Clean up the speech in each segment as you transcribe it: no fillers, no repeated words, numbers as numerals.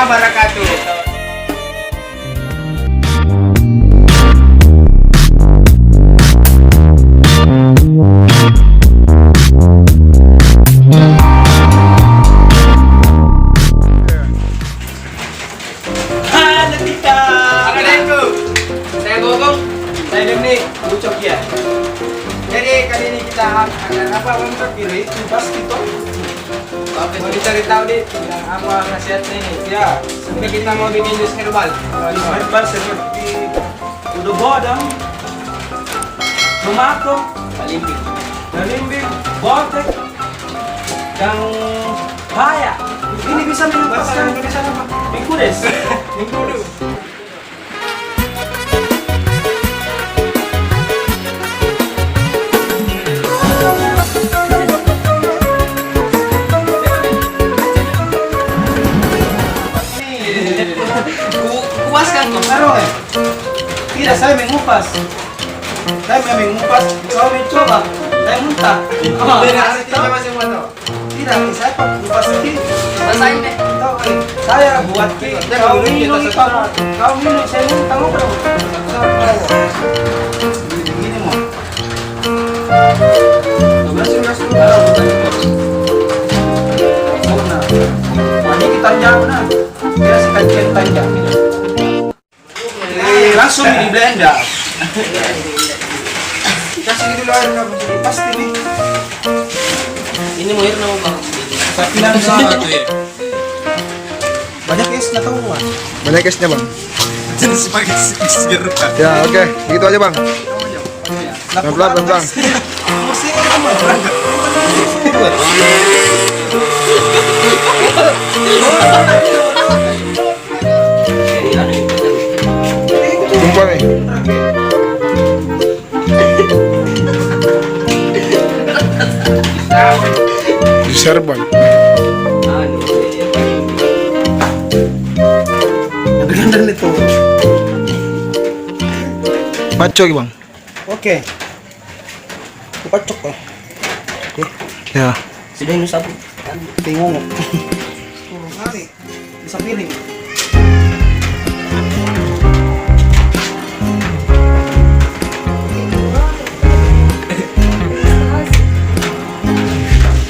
wabarakatuh. Halo Tika. Assalamualaikum. Saya Gogong. Saya Demni, Ucok ya. Jadi kali ini kita akan apa untuk pilih? Pasti toh. Mau dicari tahu deh yang apa nasihatnya ini. Ya, ini kita mau bikin jus herbal. Herbal seperti udah bodang, tomato, balimbing, botek, dan paya. Ini bisa Bahasa menempatkan Indonesia apa? mingkudes. Minggu. Kuaskan kemarin. Tidak, saya mengupas. Saya mengupas. Kau mencoba. Saya muntah. Artinya masih mau. Tidak, saya kupas sedikit. Rasain deh. Tahu kali, saya buat kau minum, kau minum, saya muntah mau berapa? Ini mau. Ini kita jauh nah. Kita sekalian panjang. Langsung di blender. Kasih dulu air Pasti nih. Ini mau air nama bang. Tapi langsung ya. Banyak esnya tahu kan? Banyak esnya bang. Jenis pakai sisir. Ya oke, gitu aja bang. Pelan-pelan, pelan-pelan. Musik apa? Tumpah nih. Besar bang. Bener itu. Maco bang. Oke. Kocok kok. Ya. Sudah ini sabu. Bingung. 10 kali. Bisa piring.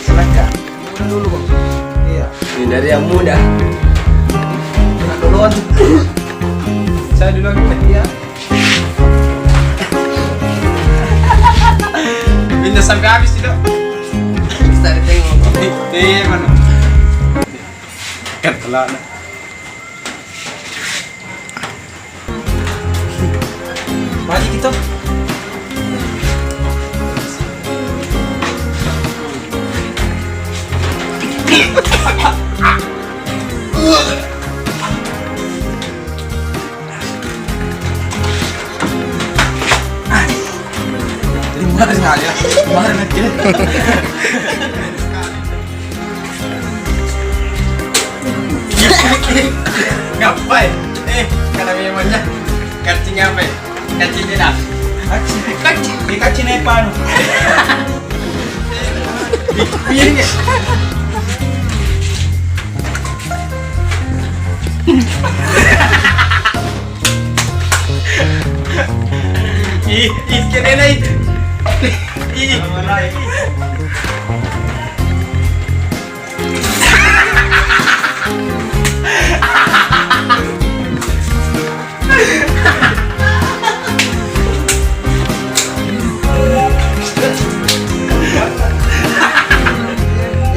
Silakan. Dulu bang. Iya. Ini dari yang muda. Jangan duluan. Saya dulu Iya. Minta sampai habis tidak? Bisa ditengok. Iya mana? Kan telah. Mari kita. Mana sekali ya? Mana lagi? Ngapain? Kata memangnya kancing apa? Kancing tidak? Kacin. Di kacin apa anu? Piring ya? Ih, kena itu. Ih,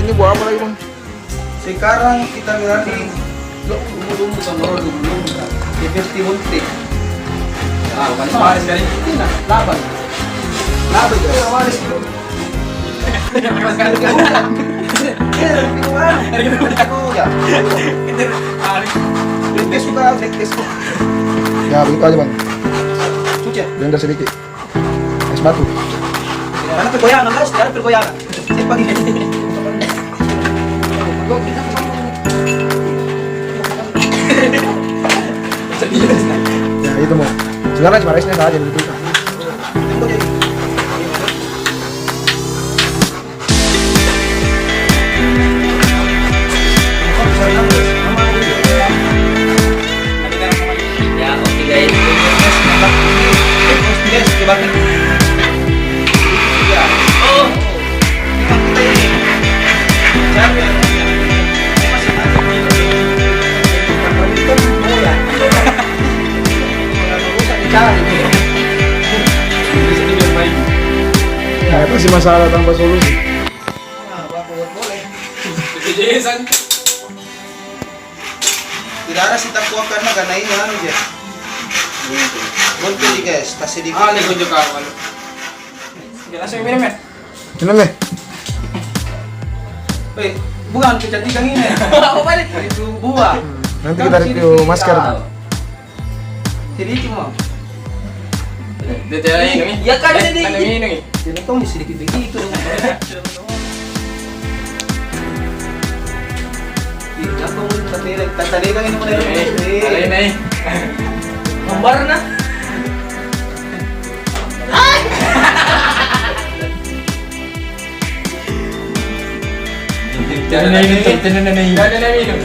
Ini buat apa lagi bang? Sekarang kita berani lumbu sama lumbu seperti buntik. ah, manis kali. Ini laban. Laban itu manis itu. Manis kali. Ya. Lekes suka lekes. Ya begitu aja bang. Cuci. Blender sedikit. Es batu. Karena pergoyangan guys, karena pergoyangan. Cepat ini. Ya itu mau. Sekarang cuma esnya saja begitu. Apa sih masalah tanpa solusi? Nah, baku boleh. Jason. Tidak ada sih takuan karena karena ini anu aja. Bontot di guys, tas sedikit. Ah, nih kunjuk kawan. Langsung minum ya. Minum deh. Weh, bukan kecantikan ini. Apa balik? Itu buah. Nanti kita review masker. Sedikit mau. Dia tidak ini. Ya kan Ada sedikit. minum. Jadi kamu sedikit begitu. Tidak kamu tadi kan ini mulai. Alay na eh. Gambar na. Tidak na minum. Tidak na minum.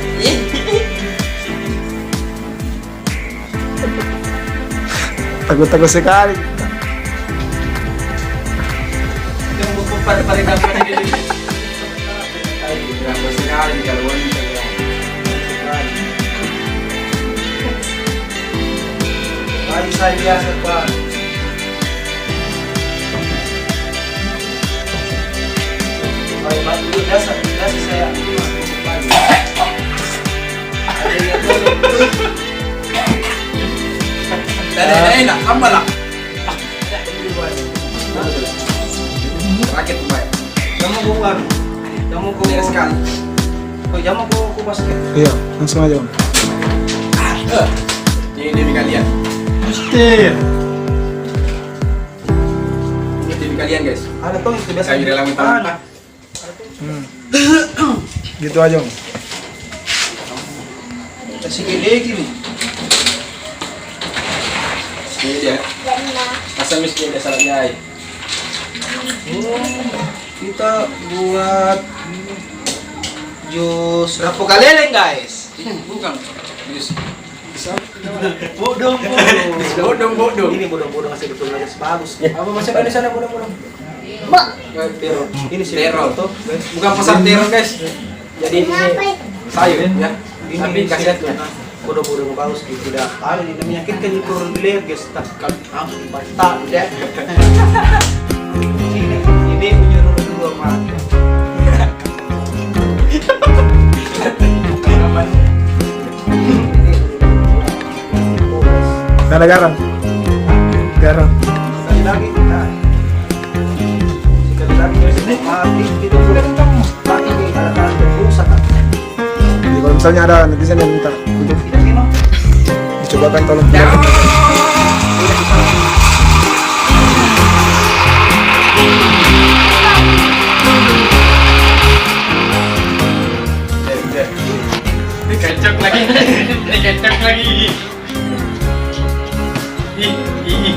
Takut-takut sekali. Yung buko pare-pare ka pa rin. Ay, grabe sekali kalau wanita. Ay, saya biasa pa. Ay, ba't dasa saya. Tidak enak, tambah lah. Rakit baik. Jamu ko ano? Jamu ko Tidak sekali. Oh, jamu ko basket. Iya, langsung aja Om. Ini demi kalian. Pasti. Ini demi kalian guys. Ano to? Ito biasa. Kayu dalam tanah. Gitu aja Om. Kasi kiliki ni. Ini dia. Asal miskin dia salah jahit. Kita buat jus rapo kaleleng guys. Bukan. Yes. Bodong. Bodong. Ini bodong kasi betul guys. Bagus. Apa masih ada di sana bodong? Terong. Ini sih Terong. tuh. Bukan pasar terong guys. Jadi ini sayur ya. Ini Tapi khasiatnya. bodong-bodong bagus gitu. Tidak ada ini menyakitkan itu orang beli guys. Tak langsung dibantah deh. Ini punya dulu mati. Gak ada garam. Garam. Sekali lagi kita. Sekali lagi guys. Mati gitu. Mati di ada rusak. Jadi kalau misalnya ada netizen yang minta untuk Kita kino. dicobakan tolong. Dikecok lagi. Dikecok lagi. Ih.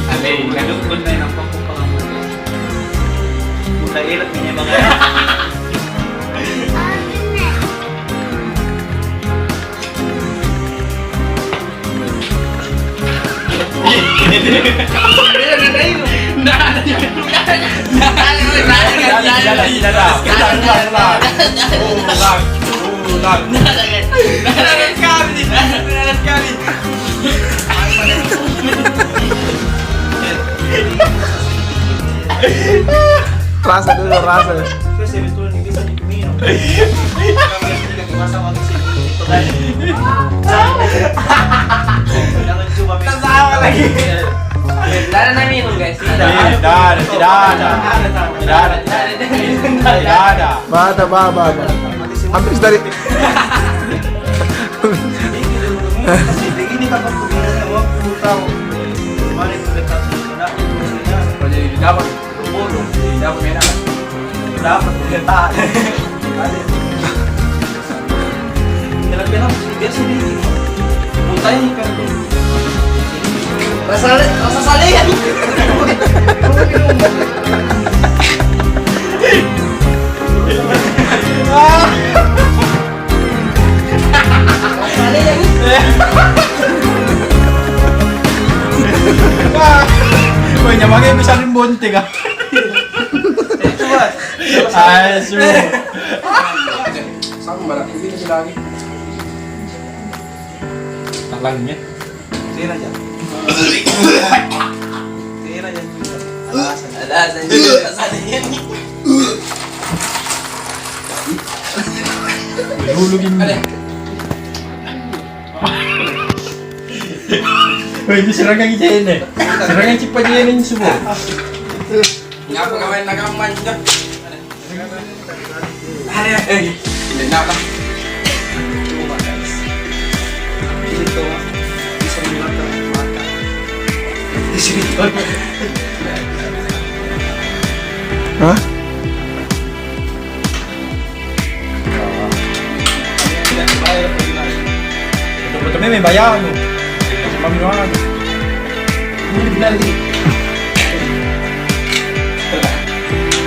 Alay, nalukod na yung pangkupangaman. Udah ilat niya mga. Rasa dulu, rasa. Kasi betul ni bisa ni kumino. Kami hindi ka masa mag-isip ito guys. Jangan coba minum. Tawa lagi. Tidak ada minum guys. Tidak ada. Bata, baba. Hampir dari. Kasi begini kapag kumino mo, tahu. Mali ko dekat na. Kalau jadi dapat, bolong. Dapat enak. Dapat kita. Kailan biasa ni. Mutay ni ka. Rasa salian. Woi, nyamanya bisa rimbonte ka. Coba. Asu. Sama barang ini lagi. Talangnya. Sira aja. Sira aja. Alasan. Alah, saya juga salihin. Hulugin mo. Woi, ini serangan kita ini. Serangan cepat dia ini semua. Ngapa kau main nakaman juga? Hindi na ba? Dito, isang mata mata. Dito. Hah? Betul-betul may bayan. Paminuan.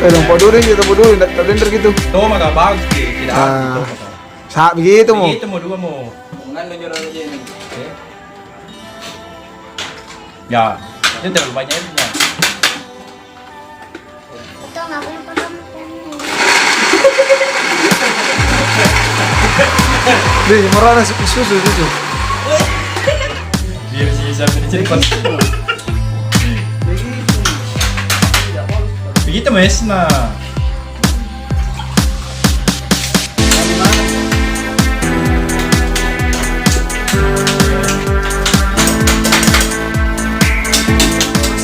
Lumpur dulu tak blender gitu. Ito mga bags, tidak Ah, sa begitu mo. Begitu mo, dua mo. Ngan lo jero aja ini. Ya, itu terlalu banyak ya. Ito nga po yung pagkamutan mo. Di, murah na susu. Biar sih sampai di cepat. Begitu mas, nah.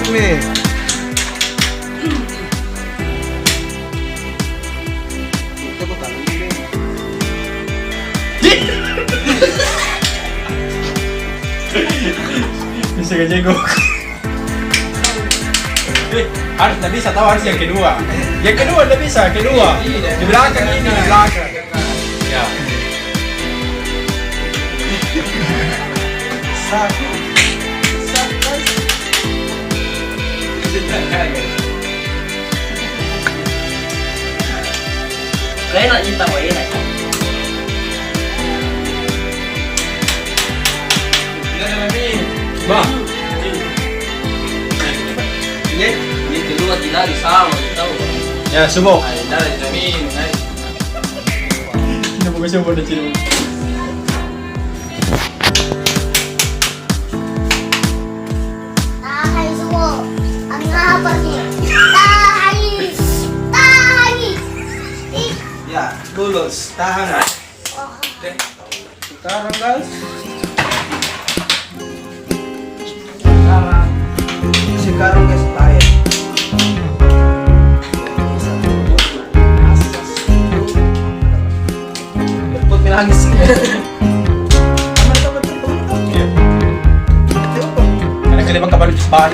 Sini. Ito ko kami. Bisa gak jago. Harus nggak bisa tahu, harus yang kedua. Yang kedua nggak bisa, kedua. Di belakang ini, di belakang. Ya. Kaya nakita mo yun. Ba, Ini kedua tidak sama, tahu. ya subo. Ay, dala jamin. Ay. Hindi mo kasi mo na sino. Tahayis mo. Ang haba niya. Tahayis. Tahayis. Ya, lulus. Tahan. Sekarang guys. Sekarang guys tayo. Betul bilangis. Kadang-kadang bang kabalik sa bahay.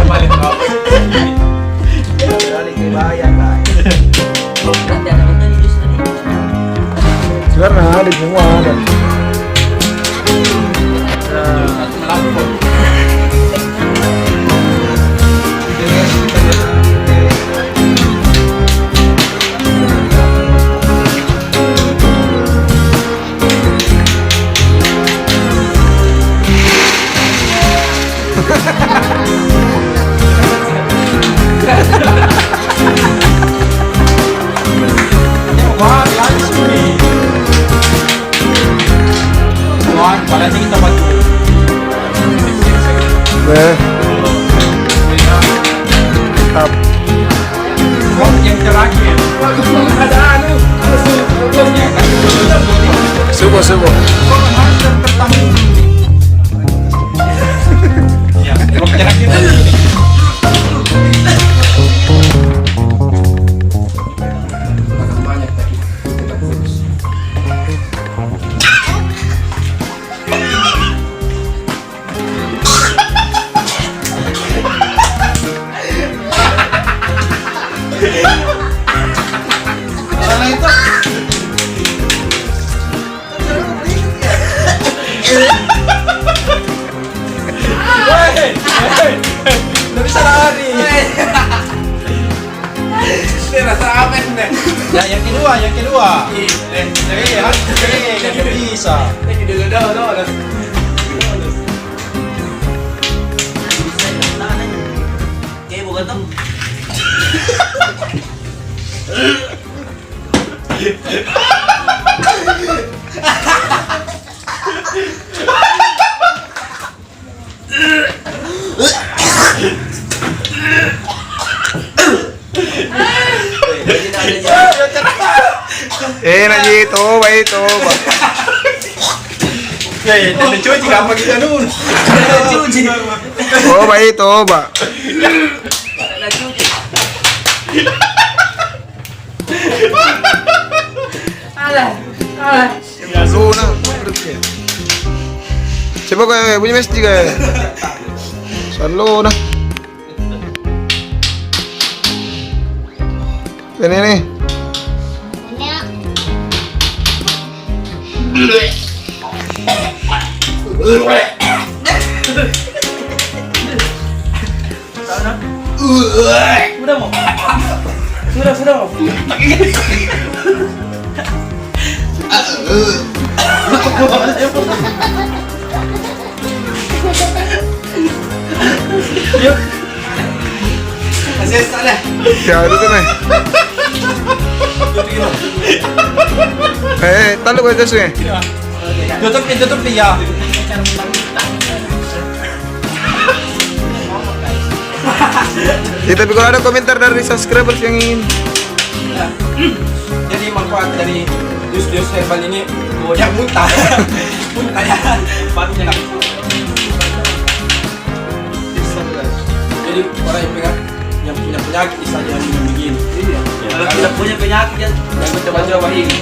Balik ako. Balik kay bayan guys. Nanti ada betul di justru ini. Sekarang ada semua ada. Satu melapor. Wah, langsung nih. Wah, paling kita maju. Beh, tap. Yang terakhir. Ada anu. Subo. Harus tertamu. Ya, yang terakhir. Banyak tadi. Kita fokus. Mana itu? Nggak bisa lari. Ini rasa aman deh. Ya, yang kedua. Harus nggak bisa. Kayak bukan tuh. Naji, toba toba. Ya, dan cuci apa kita nun? Cuci. Toba toba. Alah. Luna. Coba kayak bunyi mes juga. Selalu nah. Ini nih. Sudah mau. Sudah mau. Yuk. Masih salah. Ya itu tuh nih. Tahu gue tuh sih. Tutup ya. Ya tapi kalau ada komentar dari subscribers yang ingin. Jadi manfaat dari jus herbal ini yang muntah. Muntah ya. Barunya nak. Jadi orang yang pegang yang punya penyakit misalnya minum begini. Kalau tidak punya penyakit jangan coba-coba ini.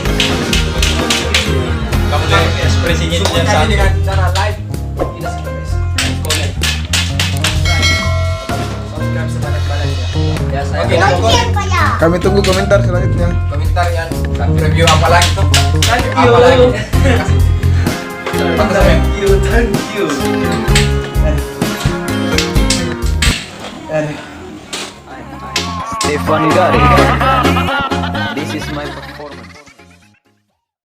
Kamu lihat ekspresinya yang saat dengan cara like, tidak komen, subscribe sebanyak-banyaknya. Ya saya Oke, Bagian Pak ya. Kami tunggu komentar selanjutnya. komentar yang review apa lagi tuh? Apa lagi? Kasih. Pantas sampai. Thank you. Stefan Gari.